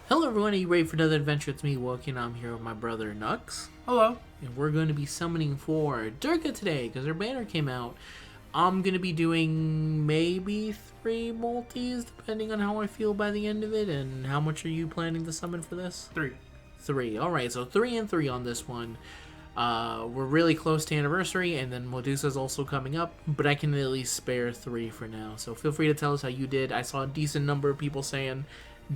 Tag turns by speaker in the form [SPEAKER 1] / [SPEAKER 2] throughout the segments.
[SPEAKER 1] Hello everyone, are you ready for another adventure? It's me, Woken. I'm here with my brother, Nux.
[SPEAKER 2] Hello.
[SPEAKER 1] And we're going to be summoning for Durga today, because her banner came out. I'm going to be doing maybe 3 multis, depending on how I feel by the end of it. And how much are you planning to summon for this?
[SPEAKER 2] 3.
[SPEAKER 1] 3. Alright, so 3 and 3 on this one. We're really close to anniversary, and then Medusa's also coming up, but I can at least spare 3 for now. So feel free to tell us how you did. I saw a decent number of people saying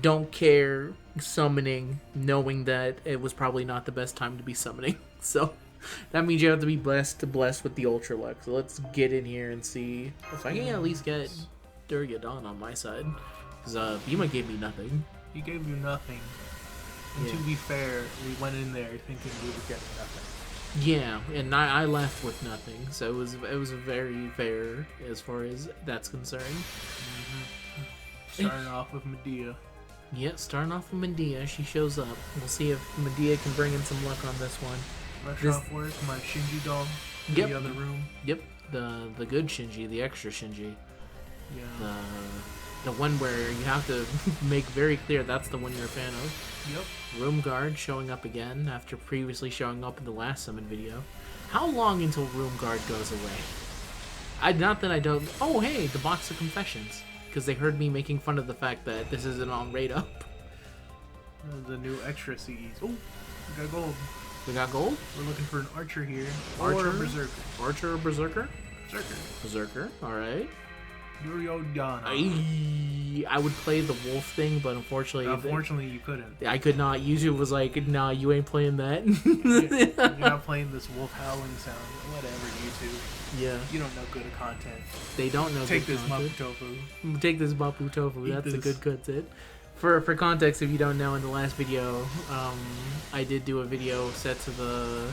[SPEAKER 1] don't care summoning, knowing that it was probably not the best time to be summoning. So that means you have to be blessed with the Ultra Luck. So let's get in here and see if I can at least get Durga Dawn on my side. Because Bima gave me nothing.
[SPEAKER 2] He gave you nothing. And to be fair, we went in there thinking we were getting nothing.
[SPEAKER 1] Yeah, and I left with nothing, so it was very fair as far as that's concerned.
[SPEAKER 2] Starting off with Medea.
[SPEAKER 1] Yeah, starting off with Medea, she shows up. We'll see if Medea can bring in some luck on this one.
[SPEAKER 2] Rush off work, my Shinji doll in the other room.
[SPEAKER 1] Yep, the good Shinji, the extra Shinji.
[SPEAKER 2] Yeah.
[SPEAKER 1] The one where you have to make very clear that's the one you're a fan of.
[SPEAKER 2] Yep.
[SPEAKER 1] Room Guard showing up again after previously showing up in the last summon video. How long until Room Guard goes away? Not that I don't... Oh, hey, the box of confessions. Because they heard me making fun of the fact that this isn't on raid up.
[SPEAKER 2] The new extra CEs. Oh, we got gold.
[SPEAKER 1] We got gold?
[SPEAKER 2] We're looking for an archer here.
[SPEAKER 1] Or
[SPEAKER 2] Archer or Berserker?
[SPEAKER 1] Archer or Berserker?
[SPEAKER 2] Berserker.
[SPEAKER 1] Berserker, alright.
[SPEAKER 2] Duryodhana.
[SPEAKER 1] I would play the wolf thing, but unfortunately...
[SPEAKER 2] you couldn't.
[SPEAKER 1] I could not. YouTube was like, nah, you ain't playing that.
[SPEAKER 2] You're not playing this wolf howling sound. Whatever, YouTube.
[SPEAKER 1] Yeah.
[SPEAKER 2] You don't know good content.
[SPEAKER 1] They don't know
[SPEAKER 2] Take
[SPEAKER 1] good
[SPEAKER 2] this
[SPEAKER 1] content.
[SPEAKER 2] Mapu Tofu.
[SPEAKER 1] Take this Mapu Tofu.
[SPEAKER 2] Eat
[SPEAKER 1] That's
[SPEAKER 2] this.
[SPEAKER 1] a good content. For context, if you don't know, in the last video, I did do a video set to the...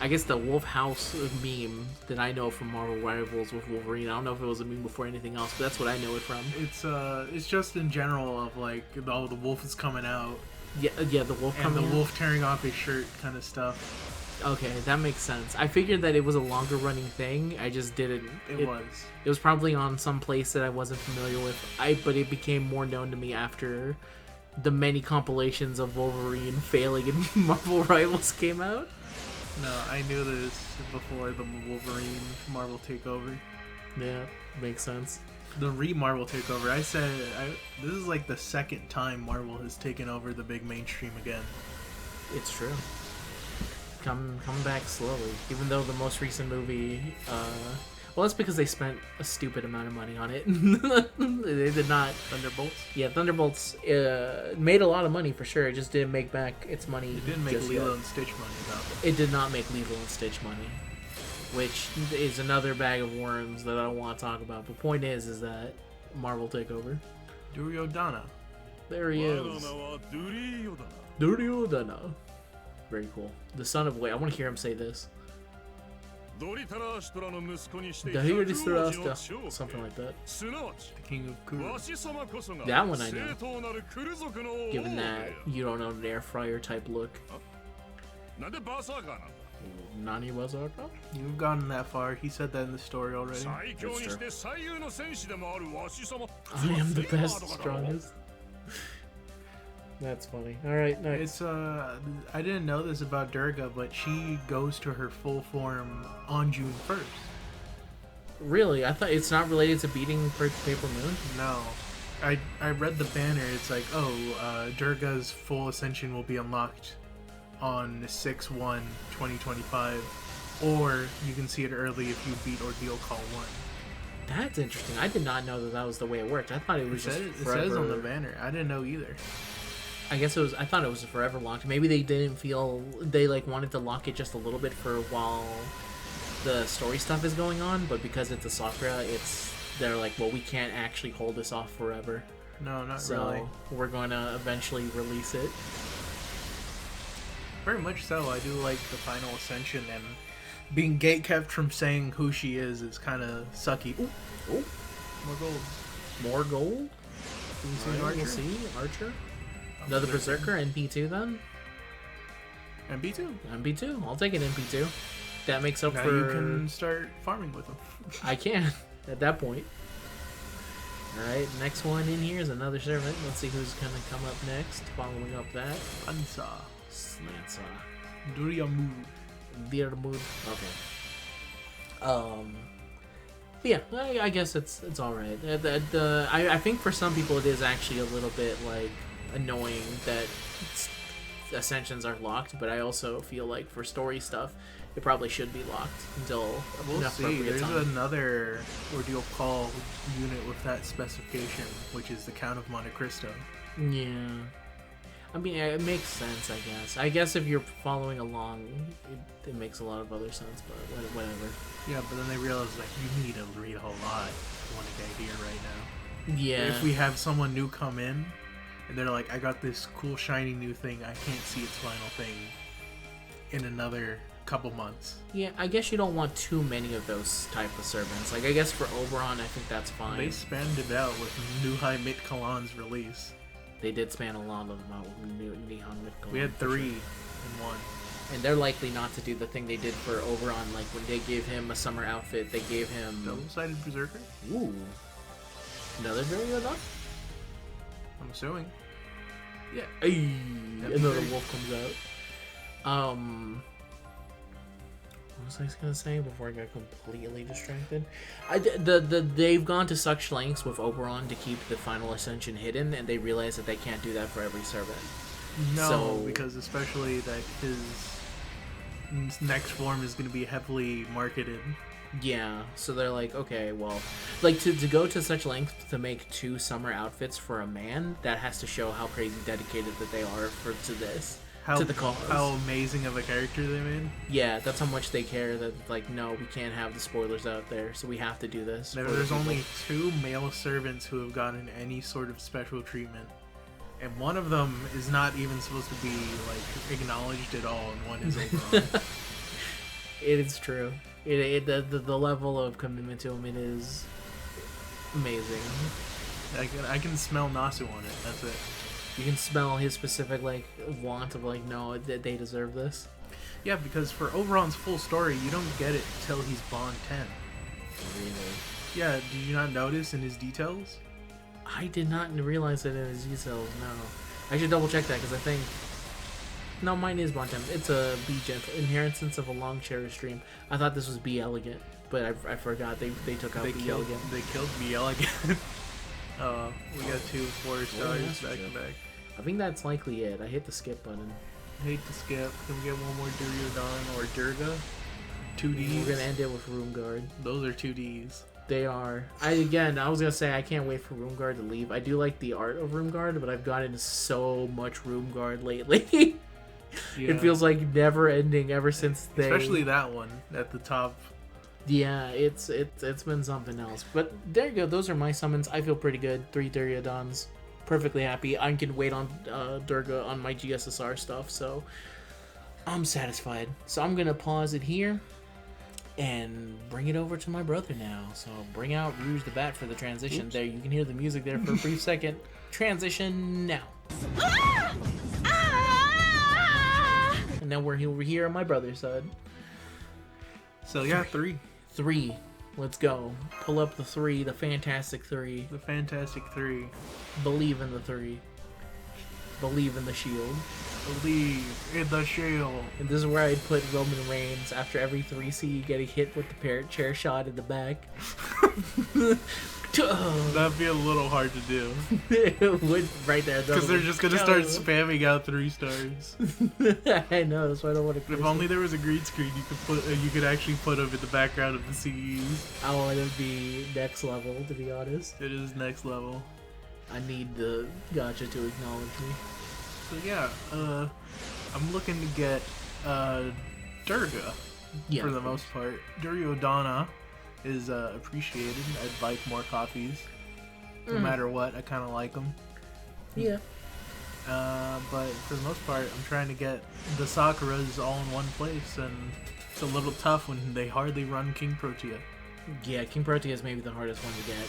[SPEAKER 1] I guess the Wolf House meme that I know from Marvel Rivals with Wolverine. I don't know if it was a meme before anything else, but that's what I know it from.
[SPEAKER 2] It's just in general of like, oh, the wolf is coming out.
[SPEAKER 1] Yeah, the wolf
[SPEAKER 2] and
[SPEAKER 1] coming
[SPEAKER 2] the
[SPEAKER 1] out.
[SPEAKER 2] wolf tearing off his shirt kind of stuff.
[SPEAKER 1] Okay, that makes sense. I figured that it was a longer running thing. I just didn't.
[SPEAKER 2] It was.
[SPEAKER 1] It was probably on some place that I wasn't familiar with. But it became more known to me after the many compilations of Wolverine failing in Marvel Rivals came out.
[SPEAKER 2] No, I knew this before the Wolverine Marvel takeover.
[SPEAKER 1] Yeah, makes sense.
[SPEAKER 2] The Marvel takeover. This is like the second time Marvel has taken over the big mainstream again.
[SPEAKER 1] It's true. Come back slowly. Even though the most recent movie, well, that's because they spent a stupid amount of money on it. They did not.
[SPEAKER 2] Thunderbolts?
[SPEAKER 1] Yeah, Thunderbolts made a lot of money for sure. It just didn't make back its money.
[SPEAKER 2] It didn't make Lilo and Stitch money, though.
[SPEAKER 1] It did not make Lilo and Stitch money, which is another bag of worms that I don't want to talk about. But point is that Marvel takeover.
[SPEAKER 2] Duryodhana.
[SPEAKER 1] There he is. Duryodhana. Very cool. The son of Wait. I want to hear him say this. Something like that.
[SPEAKER 2] The King of Kuru.
[SPEAKER 1] That one I know. Given that you don't own an air fryer type look. Nani Wazaka?
[SPEAKER 2] You've gotten that far. He said that in the story already.
[SPEAKER 1] That's true. I am the best, strongest. That's funny. Alright, nice.
[SPEAKER 2] It's I didn't know this about Durga, but she goes to her full form on June 1st.
[SPEAKER 1] Really? I thought it's not related to beating Paper Moon?
[SPEAKER 2] No. I read the banner, it's like, Durga's full ascension will be unlocked on 6/1/2025. Or you can see it early if you beat Ordeal Call 1.
[SPEAKER 1] That's interesting. I did not know that was the way it worked. I thought it was
[SPEAKER 2] It says on the banner. I didn't know either.
[SPEAKER 1] I guess it was. I thought it was forever locked. Maybe they didn't feel they wanted to lock it just a little bit for while the story stuff is going on. But because it's a Sakura, they're like, well, we can't actually hold this off forever.
[SPEAKER 2] No, not
[SPEAKER 1] so
[SPEAKER 2] really.
[SPEAKER 1] We're going to eventually release it.
[SPEAKER 2] Very much so. I do like the final ascension, and being gatekept from saying who she is kind of sucky. Ooh, more gold.
[SPEAKER 1] More gold?
[SPEAKER 2] Can you see Archer?
[SPEAKER 1] We'll see. Archer. Another Berserker, NP2 then?
[SPEAKER 2] NP2.
[SPEAKER 1] NP2. I'll take an NP2. That makes up
[SPEAKER 2] now
[SPEAKER 1] for...
[SPEAKER 2] you can start farming with them.
[SPEAKER 1] I can, at that point. Alright, next one in here is another servant. Let's see who's gonna come up next. Following up that.
[SPEAKER 2] Ansa.
[SPEAKER 1] Slansa.
[SPEAKER 2] Duryamu.
[SPEAKER 1] Dear mood. Okay. Yeah, I guess it's alright. I think for some people it is actually a little bit, like, annoying that Ascensions are locked, but I also feel like for story stuff, it probably should be locked until
[SPEAKER 2] We'll
[SPEAKER 1] enough
[SPEAKER 2] see.
[SPEAKER 1] appropriate
[SPEAKER 2] There's
[SPEAKER 1] time.
[SPEAKER 2] another Ordeal Call unit with that specification, which is the Count of Monte Cristo.
[SPEAKER 1] Yeah. I mean, it makes sense, I guess. I guess if you're following along, it makes a lot of other sense, but whatever.
[SPEAKER 2] Yeah, but then they realize, like, you need to read a whole lot if you want to get here right now.
[SPEAKER 1] Yeah.
[SPEAKER 2] If we have someone new come in, and they're like, I got this cool shiny new thing, I can't see its final thing in another couple months.
[SPEAKER 1] Yeah, I guess you don't want too many of those type of servants. Like, I guess for Oberon, I think that's fine.
[SPEAKER 2] They spanned it out with Nuhai Mitkalan's release.
[SPEAKER 1] They did span a lot of them out with Nihon Mitkalan.
[SPEAKER 2] We had
[SPEAKER 1] for
[SPEAKER 2] 3
[SPEAKER 1] sure.
[SPEAKER 2] in one.
[SPEAKER 1] And they're likely not to do the thing they did for Oberon, like when they gave him a summer outfit, they gave him...
[SPEAKER 2] Double-sided Berserker?
[SPEAKER 1] Ooh. Another Durga?
[SPEAKER 2] I'm assuming.
[SPEAKER 1] Yeah. Ay,
[SPEAKER 2] That'd be
[SPEAKER 1] another
[SPEAKER 2] great.
[SPEAKER 1] wolf comes out. What was I gonna say before I got completely distracted? They've gone to such lengths with Oberon to keep the final ascension hidden, and they realize that they can't do that for every servant.
[SPEAKER 2] No,
[SPEAKER 1] So-
[SPEAKER 2] because especially that his next form is going to be heavily marketed.
[SPEAKER 1] Yeah, so they're like, okay, well, like to go to such length to make 2 summer outfits for a man, that has to show how crazy dedicated that they are to this. To the cause.
[SPEAKER 2] How amazing of a character they made.
[SPEAKER 1] Yeah, that's how much they care. That like, no, we can't have the spoilers out there, so we have to do this. for the
[SPEAKER 2] There's
[SPEAKER 1] people.
[SPEAKER 2] only 2 male servants who have gotten any sort of special treatment. And one of them is not even supposed to be, like, acknowledged at all, and one is Oberon.
[SPEAKER 1] It is true. The level of commitment to him, it is amazing.
[SPEAKER 2] I can smell Nasu on it, that's it.
[SPEAKER 1] You can smell his specific like want of like, no, they deserve this.
[SPEAKER 2] Yeah, because for Oberon's full story, you don't get it till he's Bond 10.
[SPEAKER 1] Really.
[SPEAKER 2] Yeah, did you not notice in his details?
[SPEAKER 1] I did not realize that in his details. No, I should double check that because I think no, mine is Bontemp. It's a Be Gentle, Inheritance of a Long Cherished Dream. I thought this was Be Elegant, but I forgot they took out Be Elegant.
[SPEAKER 2] They killed me elegant. We got 2 4-stars
[SPEAKER 1] that's
[SPEAKER 2] back
[SPEAKER 1] true.
[SPEAKER 2] to back.
[SPEAKER 1] I think that's likely it. I hit the skip button.
[SPEAKER 2] Hate to skip. Can we get one more Duryodhana or Durga? 2Ds.
[SPEAKER 1] We're gonna end it with Room Guard.
[SPEAKER 2] Those are 2Ds.
[SPEAKER 1] They are. I was gonna say I can't wait for Room Guard to leave. I do like the art of Room Guard, but I've gotten so much Room Guard lately.
[SPEAKER 2] Yeah.
[SPEAKER 1] It feels like never ending ever since they.
[SPEAKER 2] Especially that one at the top.
[SPEAKER 1] Yeah, it's been something else. But there you go. Those are my summons. I feel pretty good. 3 Duryodhans. Perfectly happy. I can wait on Durga on my GSSR stuff, so I'm satisfied. So I'm gonna pause it here and bring it over to my brother now. So bring out Rouge the Bat for the transition.
[SPEAKER 2] Oops.
[SPEAKER 1] There, you can hear the music there for a brief second. Transition now. And now we're over here on my brother's side.
[SPEAKER 2] So yeah, 3.
[SPEAKER 1] 3. Let's go. Pull up the 3, the fantastic 3.
[SPEAKER 2] The Fantastic 3.
[SPEAKER 1] Believe in the 3. Believe in the shield.
[SPEAKER 2] Believe in the shield.
[SPEAKER 1] And this is where I'd put Roman Reigns after every 3C getting hit with the parrot chair shot in the back.
[SPEAKER 2] That'd be a little hard to do.
[SPEAKER 1] It would right there.
[SPEAKER 2] Because they're just gonna start spamming out 3-stars.
[SPEAKER 1] I know, that's why I don't want to.
[SPEAKER 2] If only there was a green screen, you could actually put them in the background of the CEs.
[SPEAKER 1] Oh, it'd be next level, to be honest.
[SPEAKER 2] It is next level.
[SPEAKER 1] I need the gacha to acknowledge me.
[SPEAKER 2] So yeah, I'm looking to get Durga
[SPEAKER 1] Yeah,
[SPEAKER 2] for the
[SPEAKER 1] of
[SPEAKER 2] most part. Duryodhana is appreciated. I'd like more copies. No matter what, I kind of like them.
[SPEAKER 1] Yeah.
[SPEAKER 2] But for the most part, I'm trying to get the Sakuras all in one place, and it's a little tough when they hardly run King Protea.
[SPEAKER 1] Yeah, King Protea is maybe the hardest one to get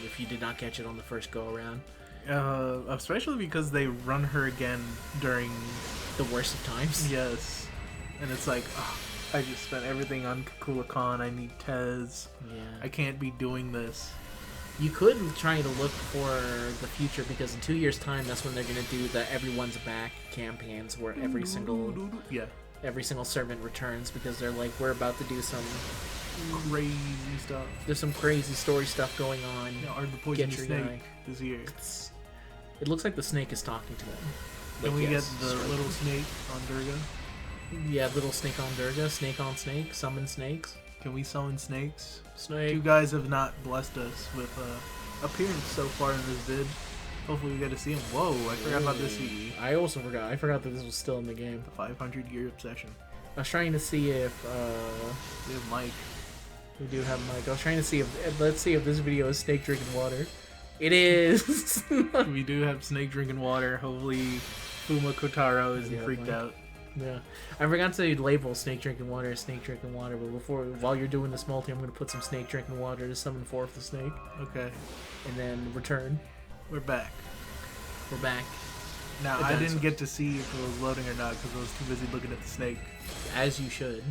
[SPEAKER 1] if you did not catch it on the first go around.
[SPEAKER 2] Especially because they run her again during...
[SPEAKER 1] The worst of times.
[SPEAKER 2] Yes. And it's like, oh, I just spent everything on Kukula Khan, I need Tez.
[SPEAKER 1] Yeah.
[SPEAKER 2] I can't be doing this.
[SPEAKER 1] You could try to look for the future, because in 2 years' time, that's when they're gonna do the Everyone's Back campaigns, where every single servant returns, because they're like, we're about to do some
[SPEAKER 2] crazy stuff.
[SPEAKER 1] There's some crazy story stuff going on.
[SPEAKER 2] Yeah, Art of the Poison Snake is here.
[SPEAKER 1] It looks like the snake is talking to them.
[SPEAKER 2] Can we get the little snake on Durga?
[SPEAKER 1] Yeah, little snake on Durga, snake on snake, summon snakes.
[SPEAKER 2] Can we summon snakes?
[SPEAKER 1] Snake.
[SPEAKER 2] You guys have not blessed us with appearance so far in this vid. Hopefully we get to see him. Whoa, I forgot about this CE.
[SPEAKER 1] I also forgot. I forgot that this was still in the game.
[SPEAKER 2] The 500-year obsession.
[SPEAKER 1] I was trying to see if
[SPEAKER 2] we have Mike.
[SPEAKER 1] We do have Mike. I was trying to see if let's see if this video is snake drinking water. It is.
[SPEAKER 2] We do have snake drinking water. Hopefully Fuma Kotaro isn't freaked out.
[SPEAKER 1] Yeah, I forgot to label snake drinking water as snake drinking water, but while you're doing this multi, I'm going to put some snake drinking water to summon forth the snake.
[SPEAKER 2] Okay.
[SPEAKER 1] And then return.
[SPEAKER 2] We're back.
[SPEAKER 1] We're back.
[SPEAKER 2] Now, I didn't get to see if it was loading or not because I was too busy looking at the snake.
[SPEAKER 1] As you should.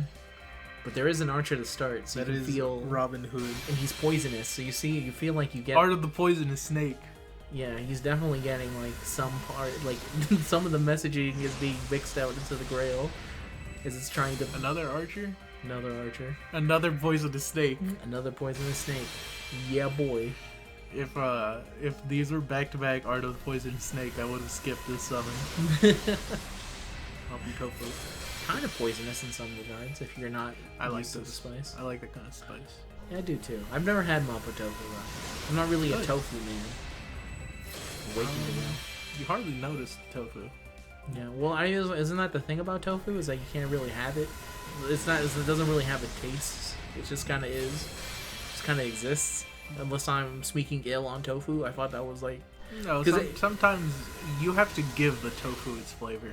[SPEAKER 1] But there is an archer to start, so
[SPEAKER 2] that
[SPEAKER 1] you can feel
[SPEAKER 2] Robin Hood.
[SPEAKER 1] And he's poisonous, so you feel like you get
[SPEAKER 2] Art of the Poisonous Snake.
[SPEAKER 1] Yeah, he's definitely getting like some part, like some of the messaging is being mixed out into the Grail, as it's trying to.
[SPEAKER 2] Another archer.
[SPEAKER 1] Another archer.
[SPEAKER 2] Another poisonous snake.
[SPEAKER 1] Another poisonous snake. Yeah, boy.
[SPEAKER 2] If these were back-to-back Art of the Poisonous Snake, I would have skipped this summon. I'll be tofu.
[SPEAKER 1] Kind of poisonous in some regards if you're not used to the spice.
[SPEAKER 2] I like that kind of spice.
[SPEAKER 1] Yeah, I do too. I've never had mapo tofu though. I'm not really a tofu man.
[SPEAKER 2] You hardly notice tofu.
[SPEAKER 1] Yeah, well, isn't that the thing about tofu? Is that you can't really have it. It doesn't really have a taste. It just kind of is. It just kind of exists. Unless I'm speaking ill on tofu, I thought that was like.
[SPEAKER 2] No, sometimes you have to give the tofu its flavor.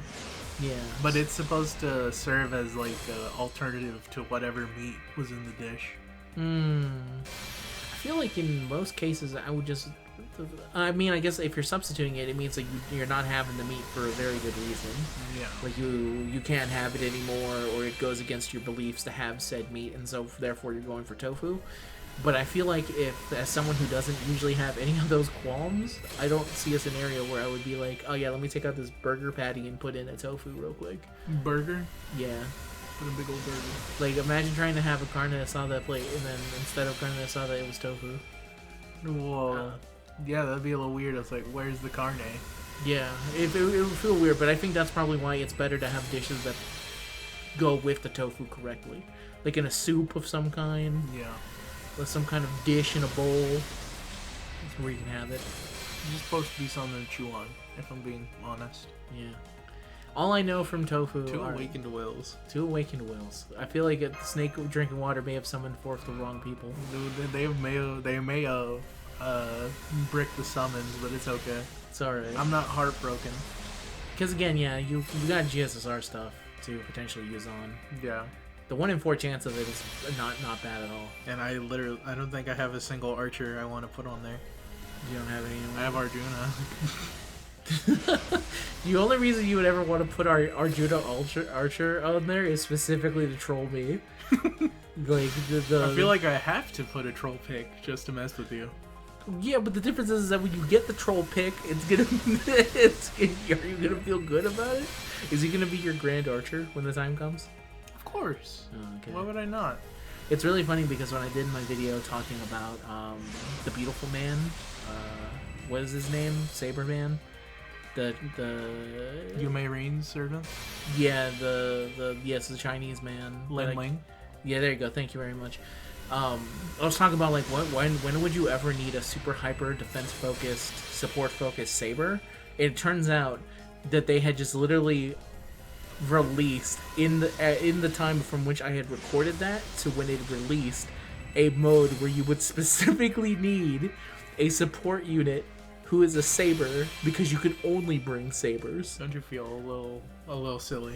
[SPEAKER 1] Yeah.
[SPEAKER 2] But it's supposed to serve as like an alternative to whatever meat was in the dish.
[SPEAKER 1] I feel like in most cases I would just. I mean, I guess if you're substituting it, it means like you're not having the meat for a very good reason.
[SPEAKER 2] Yeah.
[SPEAKER 1] Like you can't have it anymore, or it goes against your beliefs to have said meat, and so therefore you're going for tofu. But I feel like as someone who doesn't usually have any of those qualms, I don't see a scenario where I would be like, oh yeah, let me take out this burger patty and put in a tofu real quick.
[SPEAKER 2] Burger?
[SPEAKER 1] Yeah.
[SPEAKER 2] Put a big old burger.
[SPEAKER 1] Like, imagine trying to have a carne asada plate, and then instead of carne asada, it was tofu.
[SPEAKER 2] Whoa. Yeah, that'd be a little weird. It's like, where's the carne?
[SPEAKER 1] Yeah, it would feel weird, but I think that's probably why it's better to have dishes that go with the tofu correctly. Like in a soup of some kind.
[SPEAKER 2] Yeah.
[SPEAKER 1] With some kind of dish in a bowl. That's where you can have it.
[SPEAKER 2] It's supposed to be something to chew on, if I'm being honest.
[SPEAKER 1] Yeah. All I know from tofu
[SPEAKER 2] Two awakened wills.
[SPEAKER 1] Two awakened wills. I feel like the snake drinking water may have summoned forth the wrong people.
[SPEAKER 2] Dude, they may have brick the summons, but it's okay.
[SPEAKER 1] It's alright.
[SPEAKER 2] I'm not heartbroken.
[SPEAKER 1] Because again, yeah, you got GSSR stuff to potentially use on.
[SPEAKER 2] Yeah.
[SPEAKER 1] The 1 in 4 chance of it is not bad at all.
[SPEAKER 2] And I don't think I have a single archer I want to put on there.
[SPEAKER 1] You don't have any?
[SPEAKER 2] I have Arjuna.
[SPEAKER 1] The only reason you would ever want to put our Arjuna archer on there is specifically to troll me. Like
[SPEAKER 2] I feel like I have to put a troll pick just to mess with you.
[SPEAKER 1] Yeah, but the difference is that when you get the troll pick, are you gonna feel good about it? Is he gonna be your grand archer when the time comes?
[SPEAKER 2] Of course.
[SPEAKER 1] Oh, okay.
[SPEAKER 2] Why would I not?
[SPEAKER 1] It's really funny because when I did my video talking about the beautiful man, what is his name? Saberman? The
[SPEAKER 2] Yume Rain's servant?
[SPEAKER 1] Yeah, the Chinese man.
[SPEAKER 2] Lin Ling.
[SPEAKER 1] Yeah, there you go. Thank you very much. I was talking about like when would you ever need a super hyper defense focused, support focused saber? It turns out that they had just literally released in the time from which I had recorded that to when it released a mode where you would specifically need a support unit who is a saber because you could only bring sabers.
[SPEAKER 2] Don't you feel a little silly?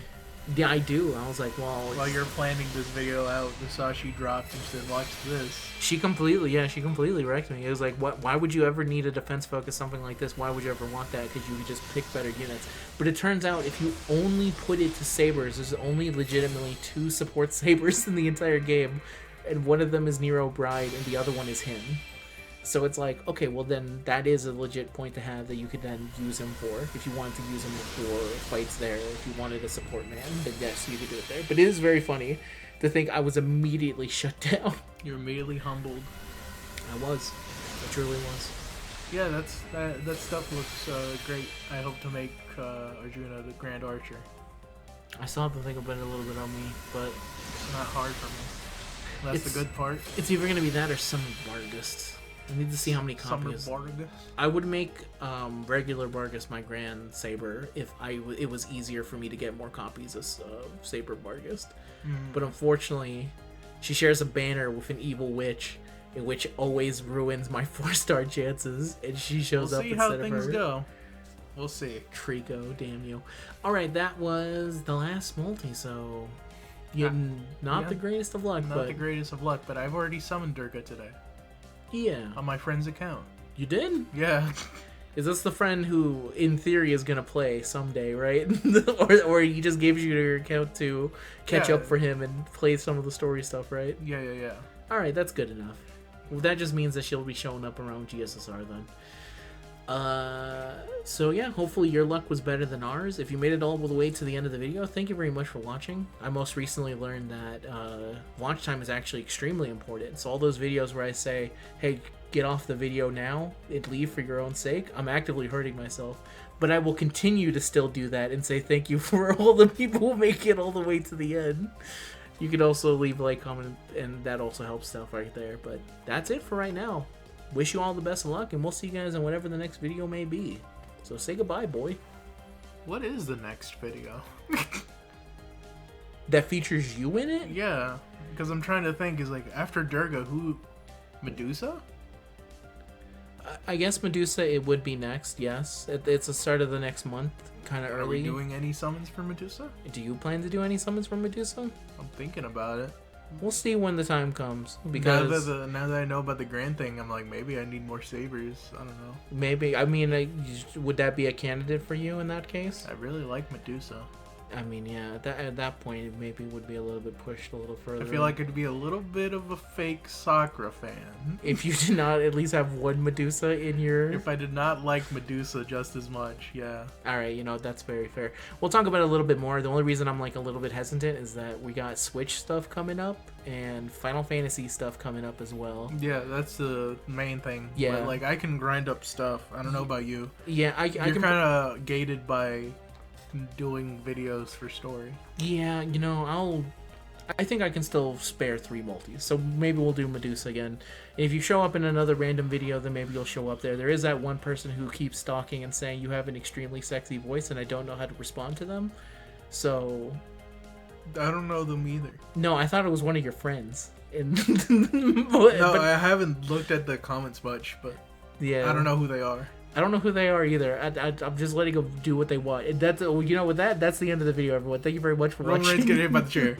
[SPEAKER 1] Yeah, I do. I was like, well...
[SPEAKER 2] While you're planning this video out, Musashi dropped and said, watch this.
[SPEAKER 1] She completely wrecked me. It was like, why would you ever need a defense focus, something like this? Why would you ever want that? Because you could just pick better units. But it turns out, if you only put it to sabers, there's only legitimately 2 support sabers in the entire game. And one of them is Nero Bride, and the other one is him. So it's like, okay, well then that is a legit point to have that you could then use him for. If you wanted to use him for fights there, if you wanted a support man, then yes, you could do it there. But it is very funny to think I was immediately shut down.
[SPEAKER 2] You're immediately humbled.
[SPEAKER 1] I was. I truly was.
[SPEAKER 2] Yeah, that stuff looks great. I hope to make Arjuna the Grand Archer.
[SPEAKER 1] I still have to think about it a little bit on me, but
[SPEAKER 2] It's not hard for me. That's the good part.
[SPEAKER 1] It's either going to be that or Summer Vargas. I need to see how many copies.
[SPEAKER 2] Summer Vargas?
[SPEAKER 1] I would make regular Vargas my Grand Saber if it was easier for me to get more copies of Saber Vargas. But unfortunately, she shares a banner with an evil witch, which always ruins my 4-star chances, and she shows up instead of her.
[SPEAKER 2] We'll see how things go. We'll see.
[SPEAKER 1] Trico, damn you. Alright, that was the last multi, so not the greatest of luck.
[SPEAKER 2] Not the greatest of luck, but I've already summoned Durga today.
[SPEAKER 1] Yeah.
[SPEAKER 2] On my friend's account.
[SPEAKER 1] You did?
[SPEAKER 2] Yeah.
[SPEAKER 1] Is this the friend who, in theory, is gonna play someday, right? or he just gives you your account to catch up for him and play some of the story stuff, right?
[SPEAKER 2] Yeah.
[SPEAKER 1] Alright, that's good enough. Well, that just means that she'll be showing up around GSSR then. So yeah, hopefully your luck was better than ours. If you made it all the way to the end of the video, thank you very much for watching. I most recently learned that watch time is actually extremely important. So all those videos where I say, hey, get off the video now and leave for your own sake, I'm actively hurting myself. But I will continue to still do that and say thank you for all the people who make it all the way to the end. You can also leave a like, comment, and that also helps stuff right there. But that's it for right now. Wish you all the best of luck, and we'll see you guys in whatever the next video may be. So say goodbye, boy.
[SPEAKER 2] What is the next video?
[SPEAKER 1] That features you in it?
[SPEAKER 2] Yeah, because I'm trying to think, is like, after Durga, who... Medusa?
[SPEAKER 1] I guess Medusa, it would be next, yes. It's the start of the next month, kind of early.
[SPEAKER 2] Are we doing any summons for Medusa?
[SPEAKER 1] Do you plan to do any summons for Medusa?
[SPEAKER 2] I'm thinking about it.
[SPEAKER 1] We'll see when the time comes. Because
[SPEAKER 2] now that I know about the Grand thing, I'm like, maybe I need more sabers. I don't know.
[SPEAKER 1] Maybe. I mean, would that be a candidate for you in that case?
[SPEAKER 2] I really like Medusa.
[SPEAKER 1] I mean, yeah, at that point, it maybe would be a little bit pushed a little further.
[SPEAKER 2] I feel like it'd be a little bit of a fake Sakura fan.
[SPEAKER 1] If you did not at least have one Medusa in your...
[SPEAKER 2] If I did not like Medusa just as much, yeah.
[SPEAKER 1] Alright, you know, that's very fair. We'll talk about it a little bit more. The only reason I'm, like, a little bit hesitant is that we got Switch stuff coming up and Final Fantasy stuff coming up as well.
[SPEAKER 2] Yeah, that's the main thing.
[SPEAKER 1] Yeah.
[SPEAKER 2] But, like, I can grind up stuff. I don't know about you.
[SPEAKER 1] Yeah,
[SPEAKER 2] You're kind of gated by doing videos for story.
[SPEAKER 1] Yeah, you know, I think I can still spare 3 multis, so maybe we'll do Medusa again. And if you show up in another random video, then maybe you'll show up there. There is that one person who keeps stalking and saying you have an extremely sexy voice, and I don't know how to respond to them. So
[SPEAKER 2] I don't know them either.
[SPEAKER 1] No, I thought it was one of your friends.
[SPEAKER 2] No, I haven't looked at the comments much, but yeah, I don't know who they are.
[SPEAKER 1] I don't know who they are either. I'm just letting them do what they want. And that's, you know, with that, that's the end of the video, everyone. Thank you very much for watching.
[SPEAKER 2] Roman Reigns getting hit by the chair.